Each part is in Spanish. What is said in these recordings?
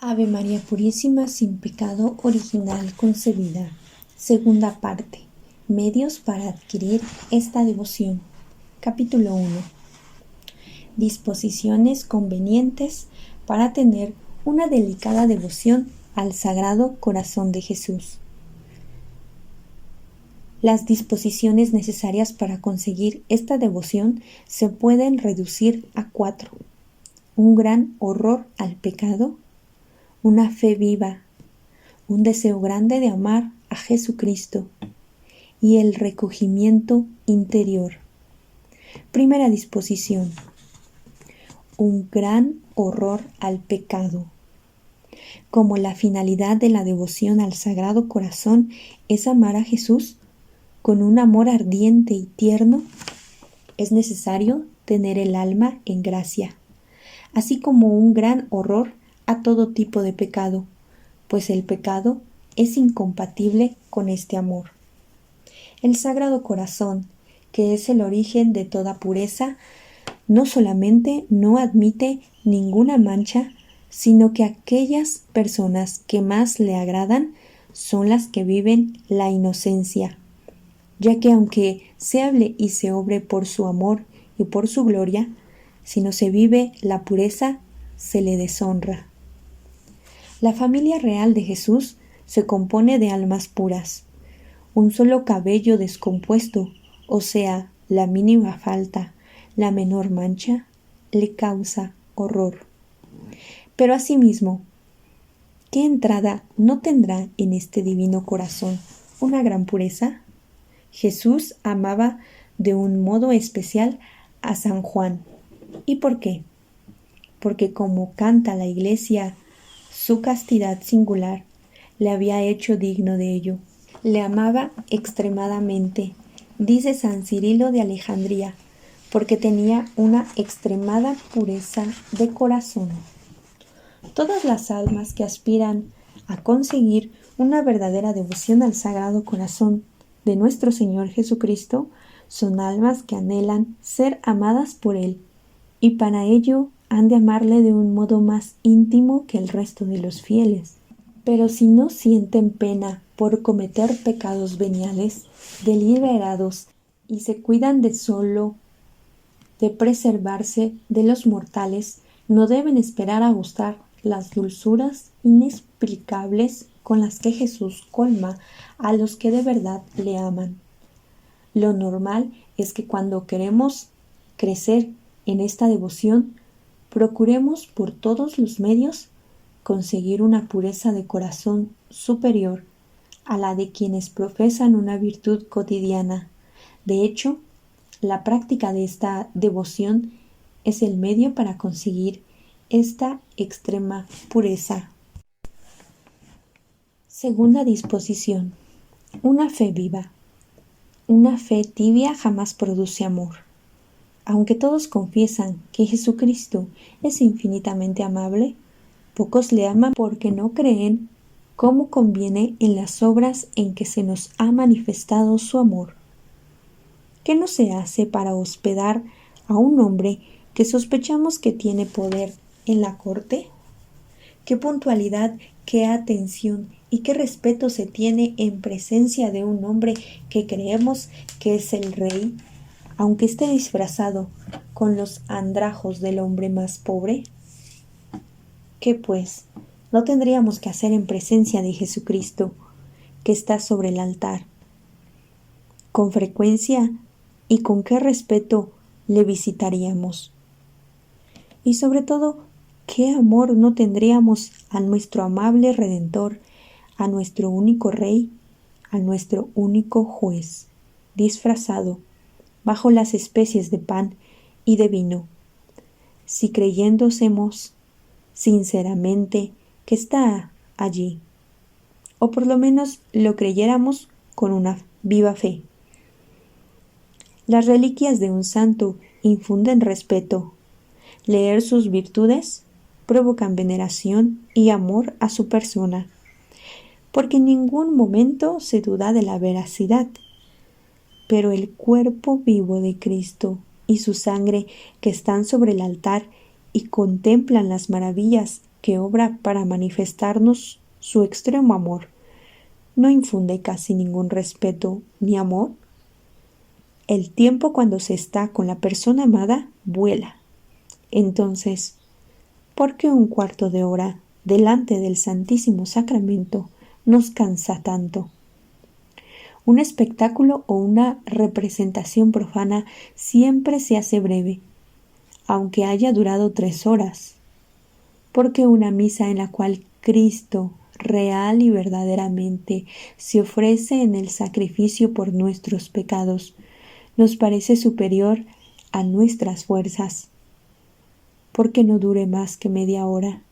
Ave María Purísima, sin pecado original concebida. Segunda parte. Medios para adquirir esta devoción. Capítulo 1. Disposiciones convenientes para tener una delicada devoción al Sagrado Corazón de Jesús. Las disposiciones necesarias para conseguir esta devoción se pueden reducir a 4. Un gran horror al pecado, una fe viva, un deseo grande de amar a Jesucristo y el recogimiento interior. Primera disposición: un gran horror al pecado. Como la finalidad de la devoción al Sagrado Corazón es amar a Jesús con un amor ardiente y tierno, es necesario tener el alma en gracia, así como un gran horror a todo tipo de pecado, pues el pecado es incompatible con este amor. El Sagrado Corazón, que es el origen de toda pureza, no solamente no admite ninguna mancha, sino que aquellas personas que más le agradan son las que viven la inocencia, ya que aunque se hable y se obre por su amor y por su gloria, si no se vive la pureza, se le deshonra. La familia real de Jesús se compone de almas puras. Un solo cabello descompuesto, o sea, la mínima falta, la menor mancha, le causa horror. Pero asimismo, ¿qué entrada no tendrá en este divino corazón una gran pureza? Jesús amaba de un modo especial a San Juan. ¿Y por qué? Porque como canta la Iglesia, su castidad singular le había hecho digno de ello. Le amaba extremadamente, dice San Cirilo de Alejandría, porque tenía una extremada pureza de corazón. Todas las almas que aspiran a conseguir una verdadera devoción al Sagrado Corazón de nuestro Señor Jesucristo son almas que anhelan ser amadas por Él, y para ello han de amarle de un modo más íntimo que el resto de los fieles. Pero si no sienten pena por cometer pecados veniales, deliberados, y se cuidan de preservarse de los mortales, no deben esperar a gustar las dulzuras inexplicables con las que Jesús colma a los que de verdad le aman. Lo normal es que cuando queremos crecer en esta devoción, procuremos por todos los medios conseguir una pureza de corazón superior a la de quienes profesan una virtud cotidiana. De hecho, la práctica de esta devoción es el medio para conseguir esta extrema pureza. Segunda disposición: una fe viva. Una fe tibia jamás produce amor. Aunque todos confiesan que Jesucristo es infinitamente amable, pocos le aman porque no creen cómo conviene en las obras en que se nos ha manifestado su amor. ¿Qué no se hace para hospedar a un hombre que sospechamos que tiene poder en la corte? ¿Qué puntualidad, qué atención y qué respeto se tiene en presencia de un hombre que creemos que es el rey, aunque esté disfrazado con los andrajos del hombre más pobre? ¿Qué pues no tendríamos que hacer en presencia de Jesucristo, que está sobre el altar? ¿Con frecuencia y con qué respeto le visitaríamos? Y sobre todo, ¿qué amor no tendríamos a nuestro amable Redentor, a nuestro único Rey, a nuestro único Juez, disfrazado bajo las especies de pan y de vino, si creyéndosemos sinceramente que está allí, o por lo menos lo creyéramos con una viva fe? Las reliquias de un santo infunden respeto. Leer sus virtudes provocan veneración y amor a su persona, porque en ningún momento se duda de la veracidad. Pero el cuerpo vivo de Cristo y su sangre que están sobre el altar y contemplan las maravillas que obra para manifestarnos su extremo amor, ¿no infunde casi ningún respeto ni amor? El tiempo cuando se está con la persona amada vuela. Entonces, ¿por qué un cuarto de hora delante del Santísimo Sacramento nos cansa tanto? Un espectáculo o una representación profana siempre se hace breve, aunque haya durado 3 horas, porque una misa en la cual Cristo real y verdaderamente se ofrece en el sacrificio por nuestros pecados nos parece superior a nuestras fuerzas, porque no dure más que media hora.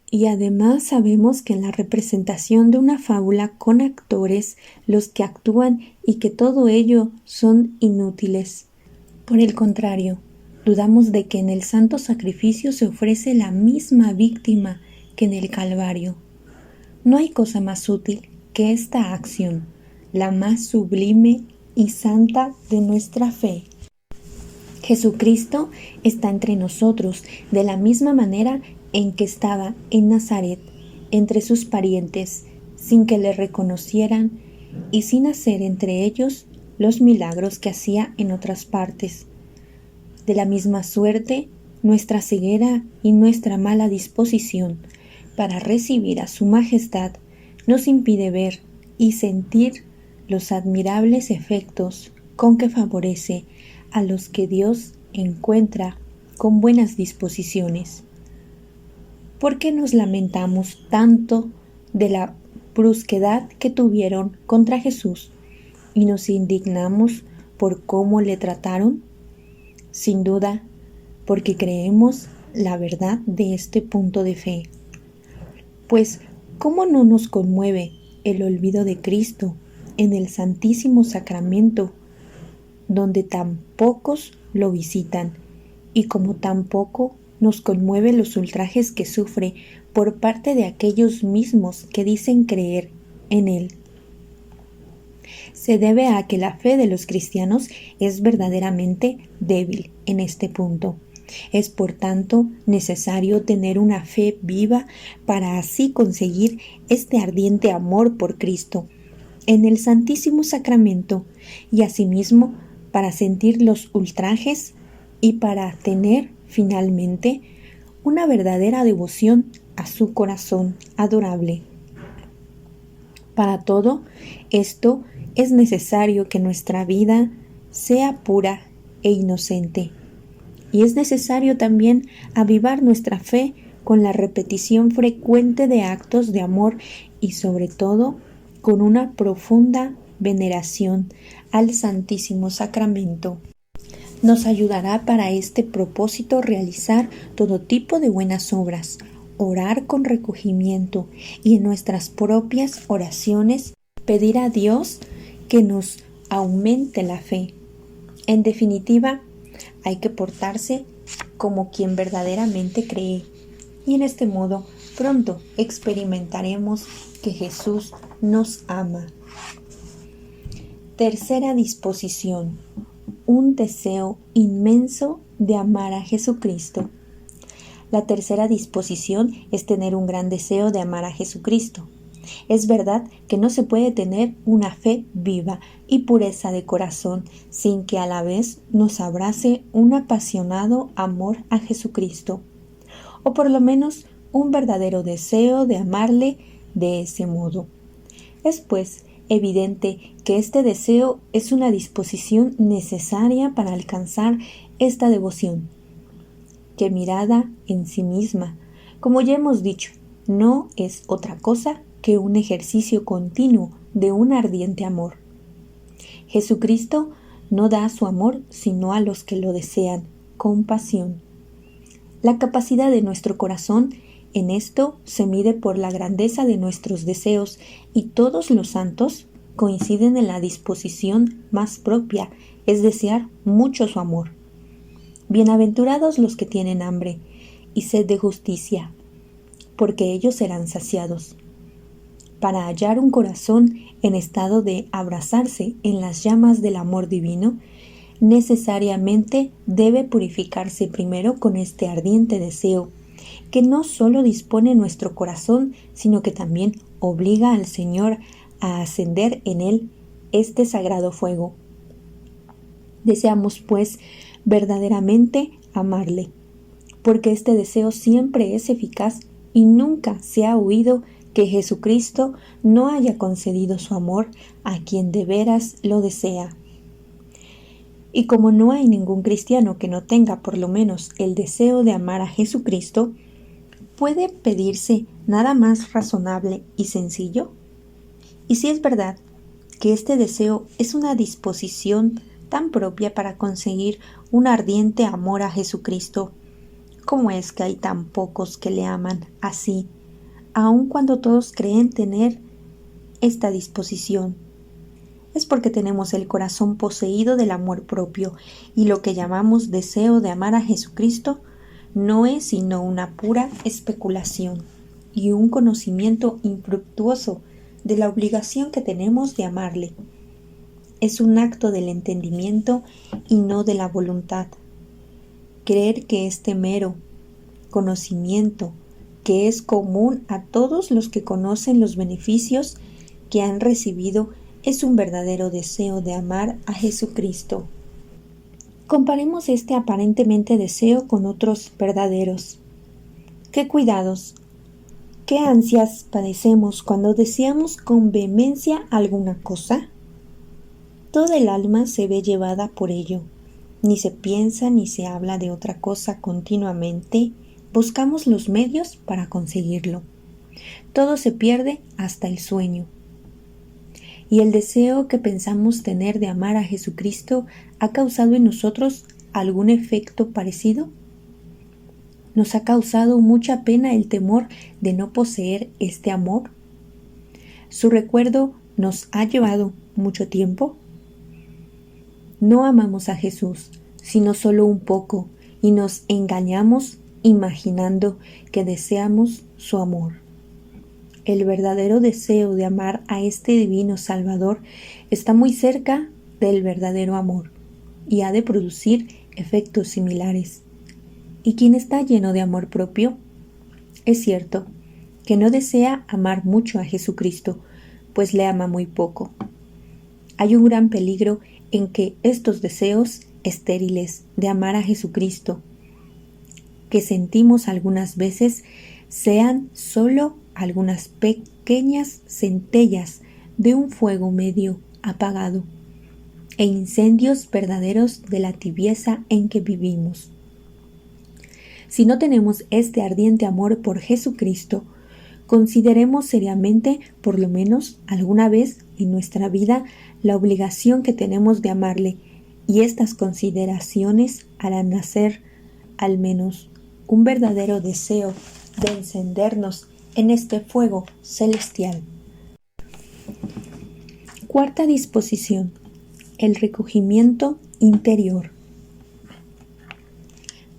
Y además sabemos que en la representación de una fábula con actores, los que actúan y que todo ello son inútiles. Por el contrario, dudamos de que en el santo sacrificio se ofrece la misma víctima que en el Calvario. No hay cosa más útil que esta acción, la más sublime y santa de nuestra fe. Jesucristo está entre nosotros de la misma manera en que estaba en Nazaret, entre sus parientes, sin que le reconocieran y sin hacer entre ellos los milagros que hacía en otras partes. De la misma suerte, nuestra ceguera y nuestra mala disposición para recibir a su majestad nos impide ver y sentir los admirables efectos con que favorece a los que Dios encuentra con buenas disposiciones. ¿Por qué nos lamentamos tanto de la brusquedad que tuvieron contra Jesús y nos indignamos por cómo le trataron? Sin duda, porque creemos la verdad de este punto de fe. Pues, ¿cómo no nos conmueve el olvido de Cristo en el Santísimo Sacramento, donde tan pocos lo visitan, y como tampoco nos conmueve los ultrajes que sufre por parte de aquellos mismos que dicen creer en él? Se debe a que la fe de los cristianos es verdaderamente débil en este punto. Es por tanto necesario tener una fe viva para así conseguir este ardiente amor por Cristo en el Santísimo Sacramento y asimismo para sentir los ultrajes y para tener finalmente una verdadera devoción a su corazón adorable. Para todo esto es necesario que nuestra vida sea pura e inocente. Y es necesario también avivar nuestra fe con la repetición frecuente de actos de amor y sobre todo con una profunda veneración al Santísimo Sacramento. Nos ayudará para este propósito realizar todo tipo de buenas obras, orar con recogimiento y en nuestras propias oraciones pedir a Dios que nos aumente la fe. En definitiva, hay que portarse como quien verdaderamente cree, y en este modo pronto experimentaremos que Jesús nos ama. Tercera disposición: un deseo inmenso de amar a Jesucristo. La tercera disposición es tener un gran deseo de amar a Jesucristo. Es verdad que no se puede tener una fe viva y pureza de corazón sin que a la vez nos abrace un apasionado amor a Jesucristo, o por lo menos un verdadero deseo de amarle de ese modo. Es pues evidente que este deseo es una disposición necesaria para alcanzar esta devoción, que mirada en sí misma, como ya hemos dicho, no es otra cosa que un ejercicio continuo de un ardiente amor. Jesucristo no da su amor sino a los que lo desean con pasión. La capacidad de nuestro corazón en esto se mide por la grandeza de nuestros deseos, y todos los santos coinciden en la disposición más propia, es desear mucho su amor. Bienaventurados los que tienen hambre y sed de justicia, porque ellos serán saciados. Para hallar un corazón en estado de abrazarse en las llamas del amor divino, necesariamente debe purificarse primero con este ardiente deseo, que no solo dispone nuestro corazón, sino que también obliga al Señor a ascender en él este sagrado fuego. Deseamos, pues, verdaderamente amarle, porque este deseo siempre es eficaz y nunca se ha oído que Jesucristo no haya concedido su amor a quien de veras lo desea. Y como no hay ningún cristiano que no tenga por lo menos el deseo de amar a Jesucristo, ¿puede pedirse nada más razonable y sencillo? Y si es verdad que este deseo es una disposición tan propia para conseguir un ardiente amor a Jesucristo, ¿cómo es que hay tan pocos que le aman así, aun cuando todos creen tener esta disposición? Es porque tenemos el corazón poseído del amor propio, y lo que llamamos deseo de amar a Jesucristo no es sino una pura especulación y un conocimiento infructuoso de la obligación que tenemos de amarle. Es un acto del entendimiento y no de la voluntad. Creer que este mero conocimiento, que es común a todos los que conocen los beneficios que han recibido, es un verdadero deseo de amar a Jesucristo. Comparemos este aparentemente deseo con otros verdaderos. ¿Qué cuidados, qué ansias padecemos cuando deseamos con vehemencia alguna cosa? Toda el alma se ve llevada por ello. Ni se piensa ni se habla de otra cosa continuamente. Buscamos los medios para conseguirlo. Todo se pierde hasta el sueño. Y el deseo que pensamos tener de amar a Jesucristo ha causado en nosotros algún efecto parecido. ¿Nos ha causado mucha pena el temor de no poseer este amor? ¿Su recuerdo nos ha llevado mucho tiempo? No amamos a Jesús, sino solo un poco, y nos engañamos imaginando que deseamos su amor. El verdadero deseo de amar a este divino Salvador está muy cerca del verdadero amor y ha de producir efectos similares. ¿Y quién está lleno de amor propio? Es cierto que no desea amar mucho a Jesucristo, pues le ama muy poco. Hay un gran peligro en que estos deseos estériles de amar a Jesucristo, que sentimos algunas veces, sean solo algunas pequeñas centellas de un fuego medio apagado e incendios verdaderos de la tibieza en que vivimos. Si no tenemos este ardiente amor por Jesucristo, consideremos seriamente, por lo menos alguna vez en nuestra vida, la obligación que tenemos de amarle, y estas consideraciones harán nacer al menos un verdadero deseo de encendernos en este fuego celestial. Cuarta disposición: el recogimiento interior.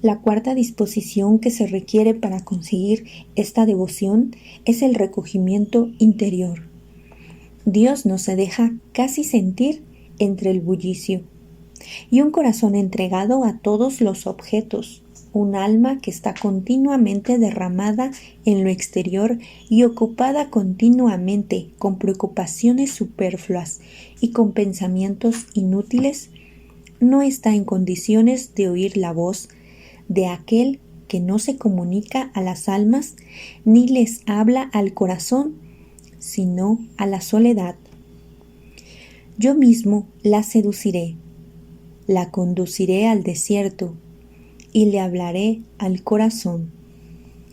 La cuarta disposición que se requiere para conseguir esta devoción es el recogimiento interior. Dios no se deja casi sentir entre el bullicio, y un corazón entregado a todos los objetos, un alma que está continuamente derramada en lo exterior y ocupada continuamente con preocupaciones superfluas y con pensamientos inútiles, no está en condiciones de oír la voz de aquel que no se comunica a las almas ni les habla al corazón, sino a la soledad. Yo mismo la seduciré, la conduciré al desierto y le hablaré al corazón.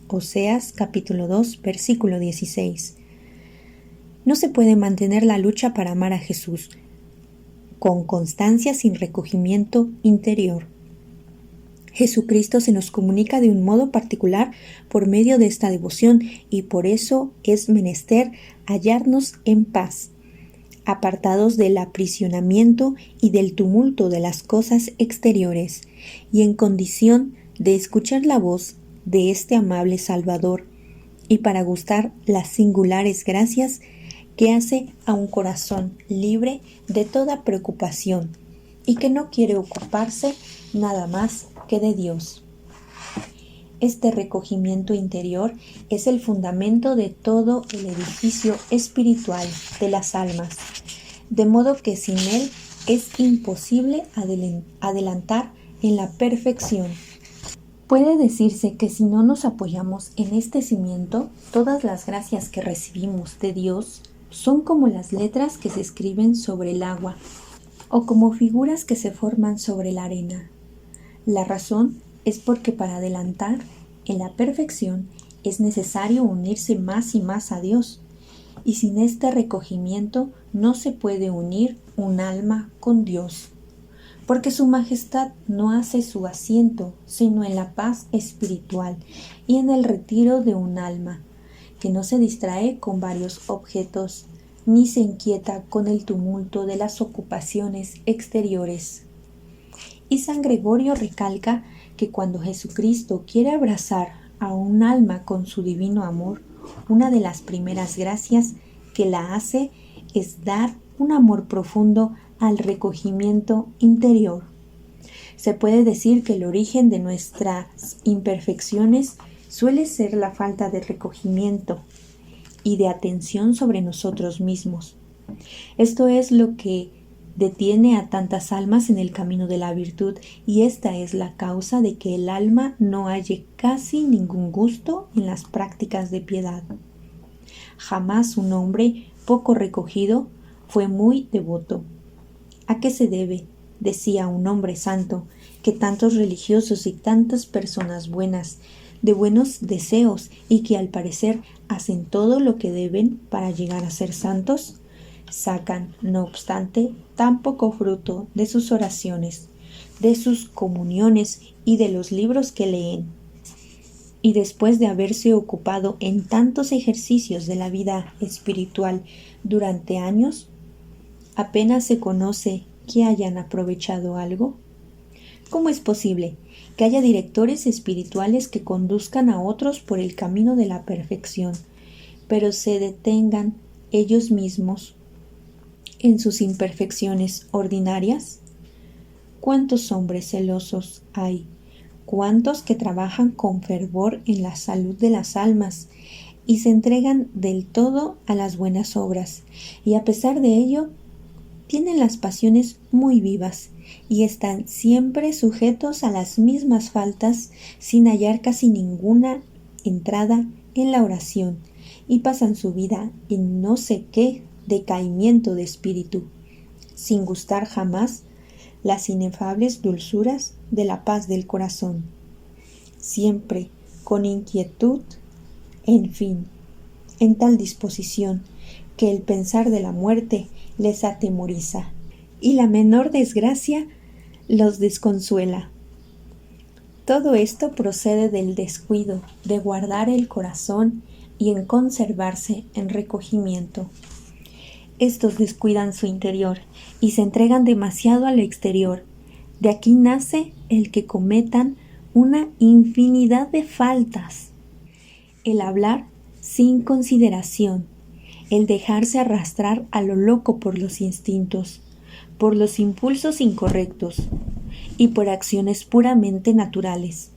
Oseas capítulo 2, versículo 16. No se puede mantener la lucha para amar a Jesús con constancia sin recogimiento interior. Jesucristo se nos comunica de un modo particular por medio de esta devoción, y por eso es menester hallarnos en paz, apartados del aprisionamiento y del tumulto de las cosas exteriores, y en condición de escuchar la voz de este amable Salvador, y para gustar las singulares gracias que hace a un corazón libre de toda preocupación y que no quiere ocuparse nada más que de Dios. Este recogimiento interior es el fundamento de todo el edificio espiritual de las almas, de modo que sin él es imposible adelantar en la perfección. Puede decirse que si no nos apoyamos en este cimiento, todas las gracias que recibimos de Dios son como las letras que se escriben sobre el agua o como figuras que se forman sobre la arena. La razón es porque para adelantar en la perfección es necesario unirse más y más a Dios, y sin este recogimiento no se puede unir un alma con Dios, porque su majestad no hace su asiento sino en la paz espiritual y en el retiro de un alma, que no se distrae con varios objetos, ni se inquieta con el tumulto de las ocupaciones exteriores. Y San Gregorio recalca que cuando Jesucristo quiere abrazar a un alma con su divino amor, una de las primeras gracias que la hace es dar un amor profundo al recogimiento interior. Se puede decir que el origen de nuestras imperfecciones suele ser la falta de recogimiento y de atención sobre nosotros mismos. Esto es lo que detiene a tantas almas en el camino de la virtud, y esta es la causa de que el alma no halle casi ningún gusto en las prácticas de piedad. Jamás un hombre poco recogido fue muy devoto. ¿A qué se debe, decía un hombre santo, que tantos religiosos y tantas personas buenas, de buenos deseos y que al parecer hacen todo lo que deben para llegar a ser santos, sacan, no obstante, tan poco fruto de sus oraciones, de sus comuniones y de los libros que leen? Y después de haberse ocupado en tantos ejercicios de la vida espiritual durante años, apenas se conoce que hayan aprovechado algo. ¿Cómo es posible que haya directores espirituales que conduzcan a otros por el camino de la perfección, pero se detengan ellos mismos en sus imperfecciones ordinarias? ¿Cuántos hombres celosos hay? ¿Cuántos que trabajan con fervor en la salud de las almas y se entregan del todo a las buenas obras, y a pesar de ello tienen las pasiones muy vivas y están siempre sujetos a las mismas faltas sin hallar casi ninguna entrada en la oración, y pasan su vida en no sé qué decaimiento de espíritu, sin gustar jamás las inefables dulzuras de la paz del corazón, siempre con inquietud, en fin, en tal disposición que el pensar de la muerte les atemoriza y la menor desgracia los desconsuela. Todo esto procede del descuido de guardar el corazón y en conservarse en recogimiento. Estos descuidan su interior y se entregan demasiado al exterior. De aquí nace el que cometan una infinidad de faltas: el hablar sin consideración, el dejarse arrastrar a lo loco por los instintos, por los impulsos incorrectos y por acciones puramente naturales.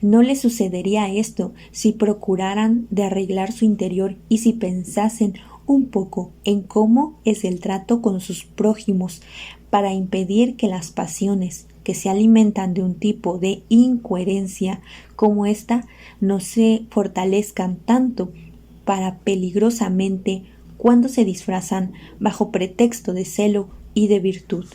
No les sucedería esto si procuraran de arreglar su interior y si pensasen un poco en cómo es el trato con sus prójimos para impedir que las pasiones que se alimentan de un tipo de incoherencia como esta no se fortalezcan tanto para peligrosamente cuando se disfrazan bajo pretexto de celo y de virtud.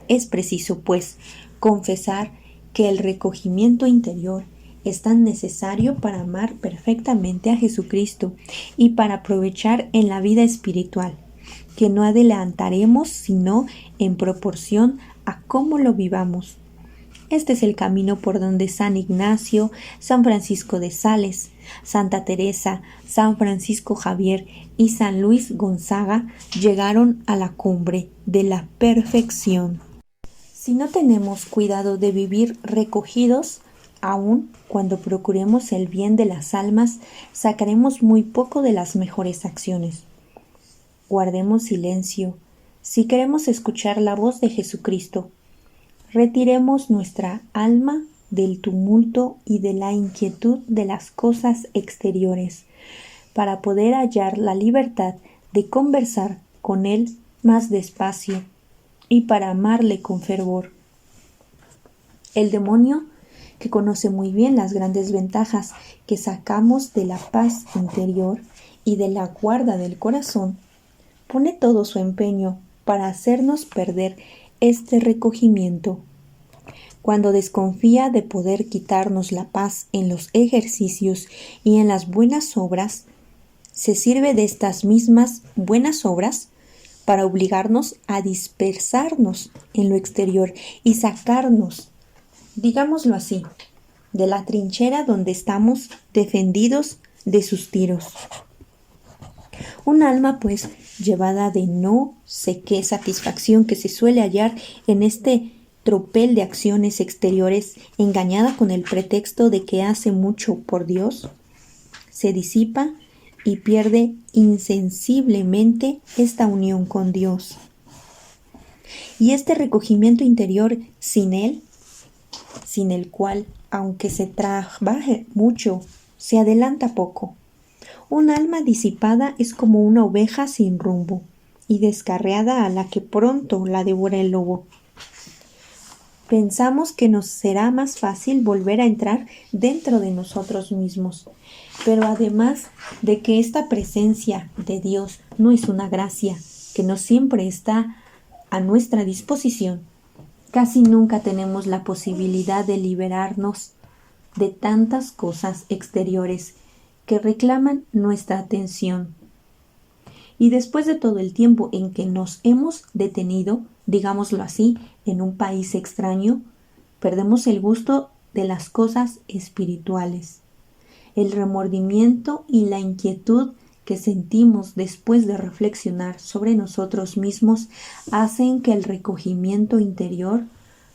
Es preciso, pues, confesar que el recogimiento interior es tan necesario para amar perfectamente a Jesucristo y para aprovechar en la vida espiritual, que no adelantaremos sino en proporción a cómo lo vivamos. Este es el camino por donde San Ignacio, San Francisco de Sales, Santa Teresa, San Francisco Javier y San Luis Gonzaga llegaron a la cumbre de la perfección. Si no tenemos cuidado de vivir recogidos, aun cuando procuremos el bien de las almas, sacaremos muy poco de las mejores acciones. Guardemos silencio si queremos escuchar la voz de Jesucristo. Retiremos nuestra alma del tumulto y de la inquietud de las cosas exteriores, para poder hallar la libertad de conversar con Él más despacio y para amarle con fervor. El demonio, que conoce muy bien las grandes ventajas que sacamos de la paz interior y de la guarda del corazón, pone todo su empeño para hacernos perder este recogimiento. Cuando desconfía de poder quitarnos la paz en los ejercicios y en las buenas obras, se sirve de estas mismas buenas obras para obligarnos a dispersarnos en lo exterior y sacarnos, digámoslo así, de la trinchera donde estamos defendidos de sus tiros. Un alma, pues, llevada de no sé qué satisfacción que se suele hallar en este tropel de acciones exteriores, engañada con el pretexto de que hace mucho por Dios, se disipa y pierde insensiblemente esta unión con Dios. Y este recogimiento interior sin Él, sin el cual, aunque se trabaje mucho, se adelanta poco. Un alma disipada es como una oveja sin rumbo y descarriada a la que pronto la devora el lobo. Pensamos que nos será más fácil volver a entrar dentro de nosotros mismos, pero además de que esta presencia de Dios no es una gracia, que no siempre está a nuestra disposición, casi nunca tenemos la posibilidad de liberarnos de tantas cosas exteriores que reclaman nuestra atención. Y después de todo el tiempo en que nos hemos detenido, digámoslo así, en un país extraño, perdemos el gusto de las cosas espirituales. El remordimiento y la inquietud que sentimos después de reflexionar sobre nosotros mismos hacen que el recogimiento interior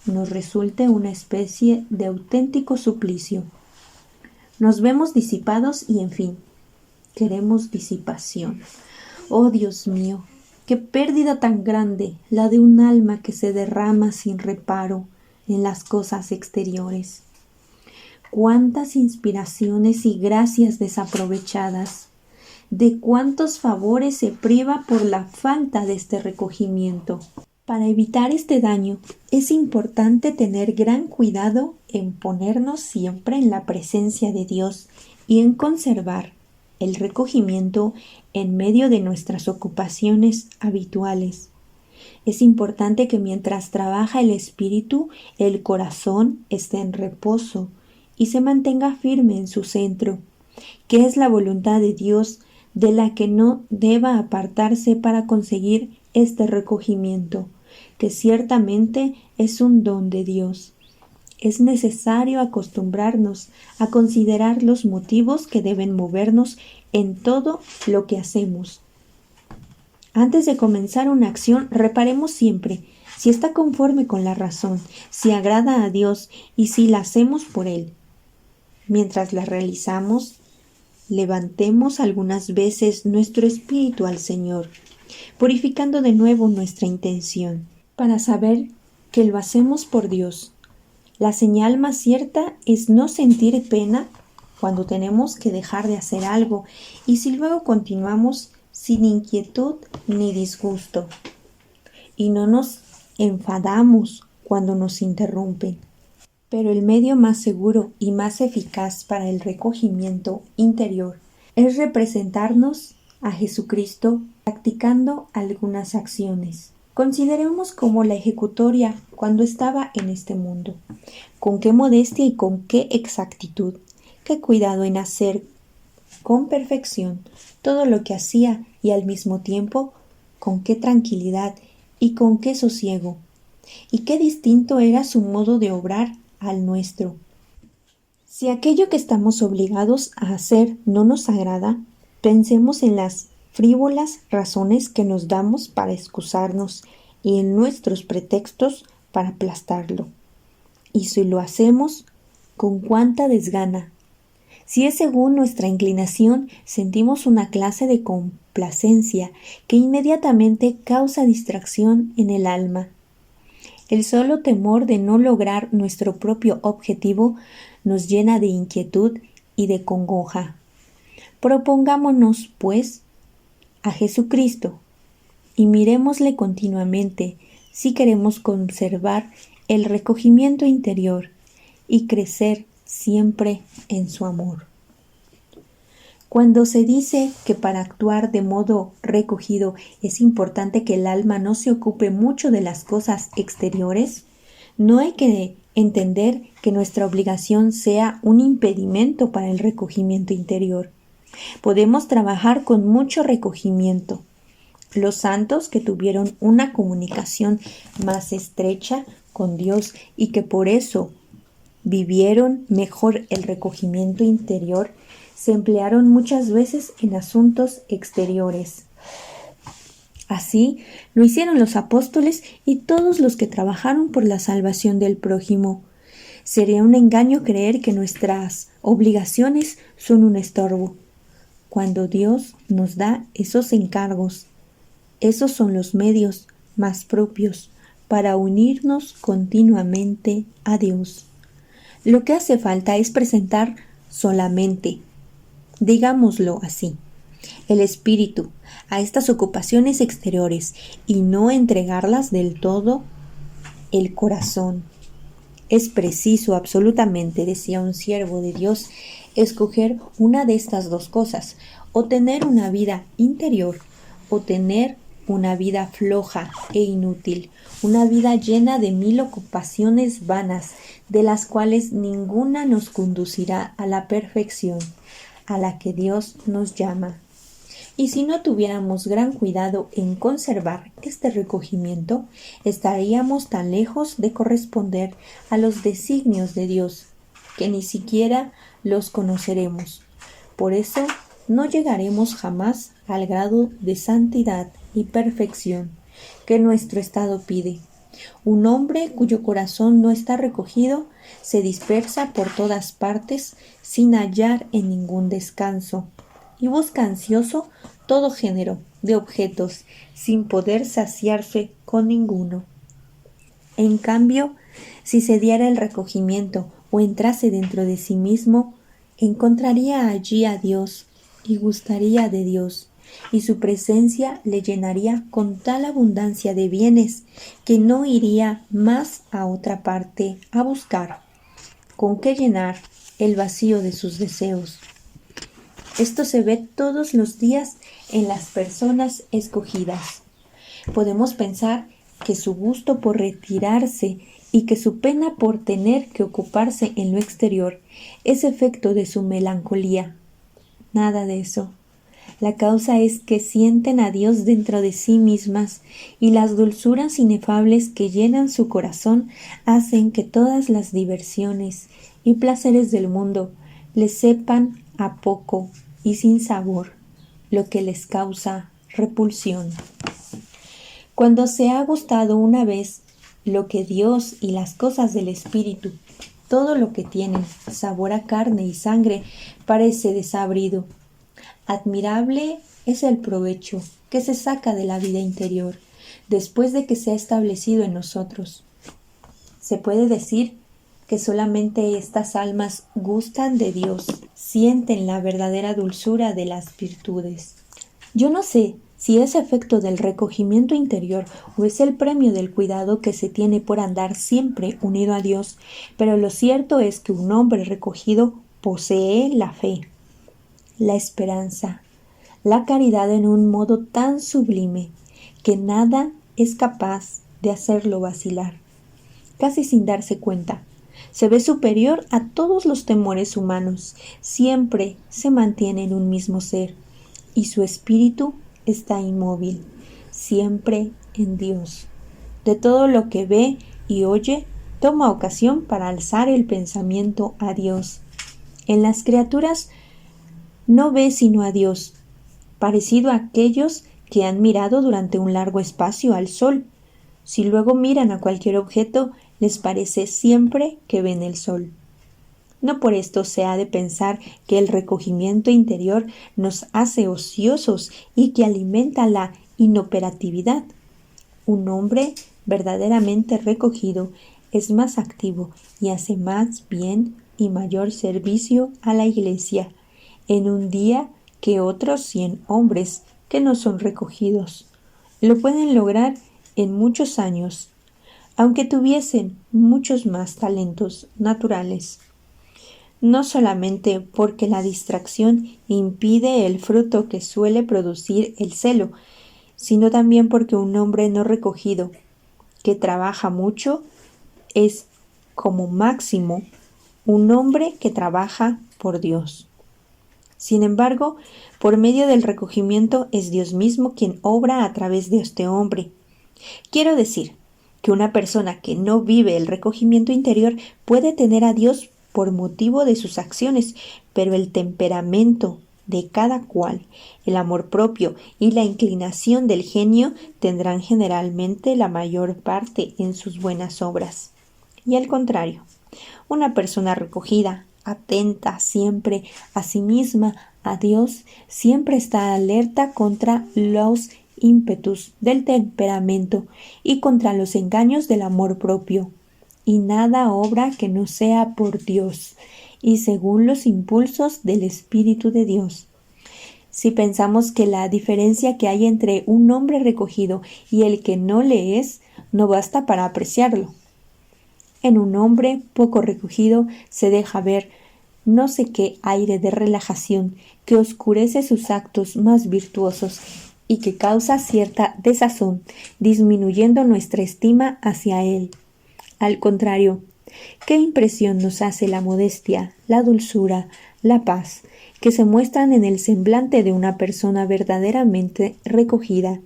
nos resulte una especie de auténtico suplicio. Nos vemos disipados y, en fin, queremos disipación. Oh, Dios mío, qué pérdida tan grande la de un alma que se derrama sin reparo en las cosas exteriores. Cuántas inspiraciones y gracias desaprovechadas, de cuántos favores se priva por la falta de este recogimiento. Para evitar este daño, es importante tener gran cuidado en ponernos siempre en la presencia de Dios y en conservar el recogimiento en medio de nuestras ocupaciones habituales. Es importante que mientras trabaja el espíritu, el corazón esté en reposo y se mantenga firme en su centro, que es la voluntad de Dios, de la que no deba apartarse para conseguir este recogimiento, que ciertamente es un don de Dios. Es necesario acostumbrarnos a considerar los motivos que deben movernos en todo lo que hacemos. Antes de comenzar una acción, reparemos siempre si está conforme con la razón, si agrada a Dios y si la hacemos por Él. Mientras la realizamos, levantemos algunas veces nuestro espíritu al Señor, purificando de nuevo nuestra intención, para saber que lo hacemos por Dios. La señal más cierta es no sentir pena cuando tenemos que dejar de hacer algo y si luego continuamos sin inquietud ni disgusto. Y no nos enfadamos cuando nos interrumpen. Pero el medio más seguro y más eficaz para el recogimiento interior es representarnos a Jesucristo practicando algunas acciones. Consideremos como la ejecutoria cuando estaba en este mundo. Con qué modestia y con qué exactitud, qué cuidado en hacer con perfección todo lo que hacía y al mismo tiempo con qué tranquilidad y con qué sosiego. Y qué distinto era su modo de obrar al nuestro. Si aquello que estamos obligados a hacer no nos agrada, pensemos en las frívolas razones que nos damos para excusarnos y en nuestros pretextos para aplastarlo. Y si lo hacemos, con cuánta desgana. Si es según nuestra inclinación, sentimos una clase de complacencia que inmediatamente causa distracción en el alma. El solo temor de no lograr nuestro propio objetivo nos llena de inquietud y de congoja. Propongámonos, pues, a Jesucristo y mirémosle continuamente si queremos conservar el recogimiento interior y crecer siempre en su amor. Cuando se dice que para actuar de modo recogido es importante que el alma no se ocupe mucho de las cosas exteriores, no hay que entender que nuestra obligación sea un impedimento para el recogimiento interior. Podemos trabajar con mucho recogimiento. Los santos que tuvieron una comunicación más estrecha con Dios y que por eso vivieron mejor el recogimiento interior, se emplearon muchas veces en asuntos exteriores. Así lo hicieron los apóstoles y todos los que trabajaron por la salvación del prójimo. Sería un engaño creer que nuestras obligaciones son un estorbo. Cuando Dios nos da esos encargos, esos son los medios más propios para unirnos continuamente a Dios. Lo que hace falta es presentar solamente, digámoslo así, el espíritu a estas ocupaciones exteriores y no entregarlas del todo el corazón. Es preciso absolutamente, decía un siervo de Dios, escoger una de estas dos cosas, o tener una vida interior o tener una vida floja e inútil, una vida llena de 1000 ocupaciones vanas, de las cuales ninguna nos conducirá a la perfección, a la que Dios nos llama. Y si no tuviéramos gran cuidado en conservar este recogimiento, estaríamos tan lejos de corresponder a los designios de Dios, que ni siquiera los conoceremos. Por eso, no llegaremos jamás al grado de santidad y perfección que nuestro estado pide. Un hombre cuyo corazón no está recogido se dispersa por todas partes sin hallar en ningún descanso y busca ansioso todo género de objetos sin poder saciarse con ninguno. En cambio, si se diera el recogimiento o entrase dentro de sí mismo, encontraría allí a Dios y gustaría de Dios, y su presencia le llenaría con tal abundancia de bienes que no iría más a otra parte a buscar con qué llenar el vacío de sus deseos. Esto se ve todos los días en las personas escogidas. Podemos pensar que su gusto por retirarse y que su pena por tener que ocuparse en lo exterior es efecto de su melancolía. Nada de eso. La causa es que sienten a Dios dentro de sí mismas y las dulzuras inefables que llenan su corazón hacen que todas las diversiones y placeres del mundo les sepan a poco y sin sabor, lo que les causa repulsión. Cuando se ha gustado una vez lo que Dios y las cosas del Espíritu, todo lo que tienen sabor a carne y sangre parece desabrido. Admirable es el provecho que se saca de la vida interior después de que se ha establecido en nosotros. Se puede decir que solamente estas almas gustan de Dios, sienten la verdadera dulzura de las virtudes. Yo no sé si es efecto del recogimiento interior o es el premio del cuidado que se tiene por andar siempre unido a Dios, pero lo cierto es que un hombre recogido posee la fe, la esperanza, la caridad en un modo tan sublime que nada es capaz de hacerlo vacilar. Casi sin darse cuenta, se ve superior a todos los temores humanos, siempre se mantiene en un mismo ser y su espíritu está inmóvil, siempre en Dios. De todo lo que ve y oye, toma ocasión para alzar el pensamiento a Dios. En las criaturas no ve sino a Dios, parecido a aquellos que han mirado durante un largo espacio al sol. Si luego miran a cualquier objeto, les parece siempre que ven el sol. No por esto se ha de pensar que el recogimiento interior nos hace ociosos y que alimenta la inoperatividad. Un hombre verdaderamente recogido es más activo y hace más bien y mayor servicio a la Iglesia en un día que otros 100 hombres que no son recogidos. Lo pueden lograr en muchos años, aunque tuviesen muchos más talentos naturales. No solamente porque la distracción impide el fruto que suele producir el celo, sino también porque un hombre no recogido, que trabaja mucho, es como máximo un hombre que trabaja por Dios. Sin embargo, por medio del recogimiento es Dios mismo quien obra a través de este hombre. Quiero decir que una persona que no vive el recogimiento interior puede tener a Dios por motivo de sus acciones, pero el temperamento de cada cual, el amor propio y la inclinación del genio tendrán generalmente la mayor parte en sus buenas obras. Y al contrario, una persona recogida, atenta siempre a sí misma, a Dios, siempre está alerta contra los ímpetus del temperamento y contra los engaños del amor propio. Y nada obra que no sea por Dios y según los impulsos del Espíritu de Dios. Si pensamos que la diferencia que hay entre un hombre recogido y el que no le es, no basta para apreciarlo. En un hombre poco recogido se deja ver no sé qué aire de relajación que oscurece sus actos más virtuosos y que causa cierta desazón, disminuyendo nuestra estima hacia él. Al contrario, ¿qué impresión nos hace la modestia, la dulzura, la paz, que se muestran en el semblante de una persona verdaderamente recogida?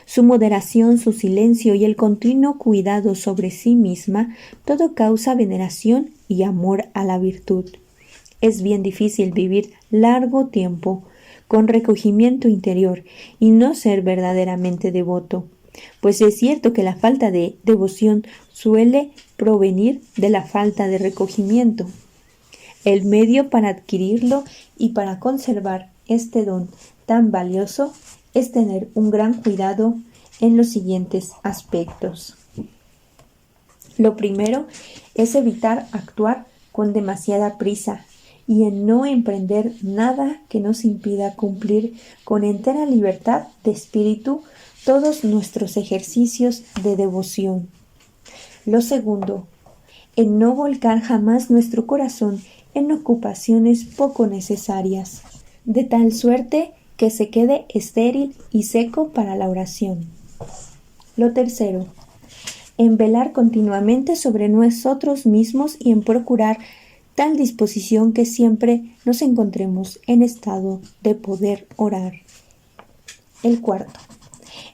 Su moderación, su silencio y el continuo cuidado sobre sí misma, todo causa veneración y amor a la virtud. Es bien difícil vivir largo tiempo con recogimiento interior y no ser verdaderamente devoto, pues es cierto que la falta de devoción suele provenir de la falta de recogimiento. El medio para adquirirlo y para conservar este don tan valioso es tener un gran cuidado en los siguientes aspectos. Lo primero es evitar actuar con demasiada prisa y en no emprender nada que nos impida cumplir con entera libertad de espíritu todos nuestros ejercicios de devoción. Lo segundo, en no volcar jamás nuestro corazón en ocupaciones poco necesarias, de tal suerte que se quede estéril y seco para la oración. Lo tercero, en velar continuamente sobre nosotros mismos y en procurar tal disposición que siempre nos encontremos en estado de poder orar. El cuarto,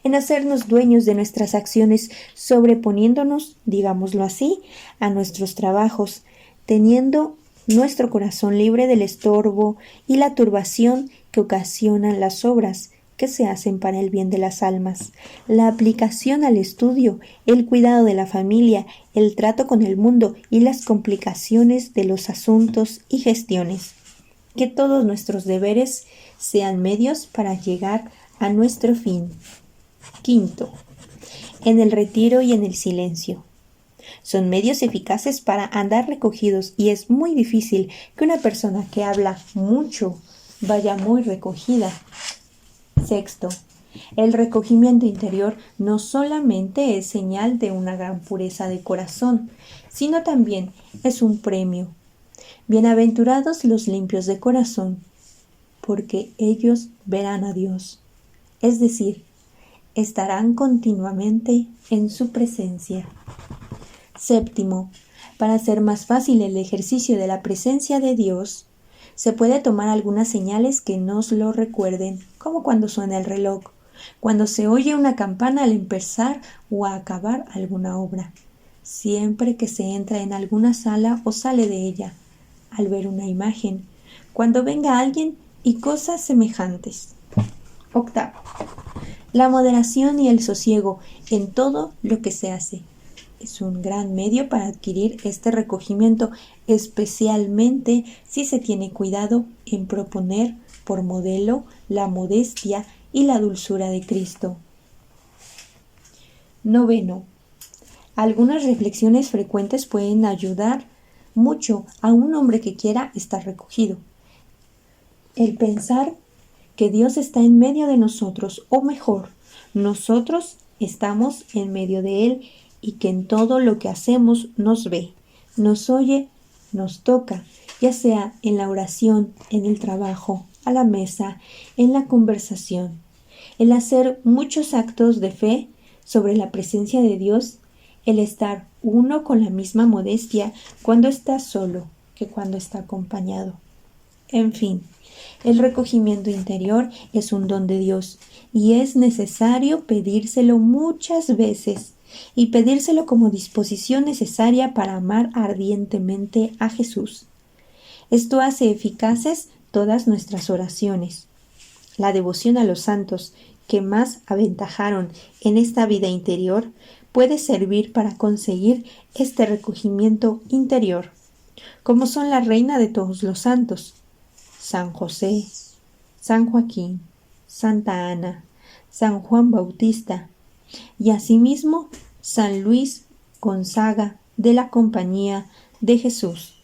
en hacernos dueños de nuestras acciones, sobreponiéndonos, digámoslo así, a nuestros trabajos, teniendo nuestro corazón libre del estorbo y la turbación que ocasionan las obras que se hacen para el bien de las almas, la aplicación al estudio, el cuidado de la familia, el trato con el mundo y las complicaciones de los asuntos y gestiones. Que todos nuestros deberes sean medios para llegar a nuestro fin. Quinto, en el retiro y en el silencio. Son medios eficaces para andar recogidos y es muy difícil que una persona que habla mucho vaya muy recogida. Sexto, el recogimiento interior no solamente es señal de una gran pureza de corazón, sino también es un premio. Bienaventurados los limpios de corazón, porque ellos verán a Dios, es decir, estarán continuamente en su presencia. Séptimo, para hacer más fácil el ejercicio de la presencia de Dios, se puede tomar algunas señales que nos lo recuerden, como cuando suena el reloj, cuando se oye una campana al empezar o a acabar alguna obra, siempre que se entra en alguna sala o sale de ella, al ver una imagen, cuando venga alguien y cosas semejantes. Octavo, la moderación y el sosiego en todo lo que se hace. Es un gran medio para adquirir este recogimiento, especialmente si se tiene cuidado en proponer por modelo la modestia y la dulzura de Cristo. Noveno, Algunas reflexiones frecuentes pueden ayudar mucho a un hombre que quiera estar recogido. El pensar que Dios está en medio de nosotros, o mejor, nosotros estamos en medio de Él y que en todo lo que hacemos nos ve, nos oye, nos toca, ya sea en la oración, en el trabajo, a la mesa, en la conversación. El hacer muchos actos de fe sobre la presencia de Dios, el estar uno con la misma modestia cuando está solo que cuando está acompañado. En fin, el recogimiento interior es un don de Dios y es necesario pedírselo muchas veces y pedírselo como disposición necesaria para amar ardientemente a Jesús. Esto hace eficaces todas nuestras oraciones. La devoción a los santos que más aventajaron en esta vida interior puede servir para conseguir este recogimiento interior, como son la reina de todos los santos, San José, San Joaquín, Santa Ana, San Juan Bautista y asimismo San Luis Gonzaga de la Compañía de Jesús.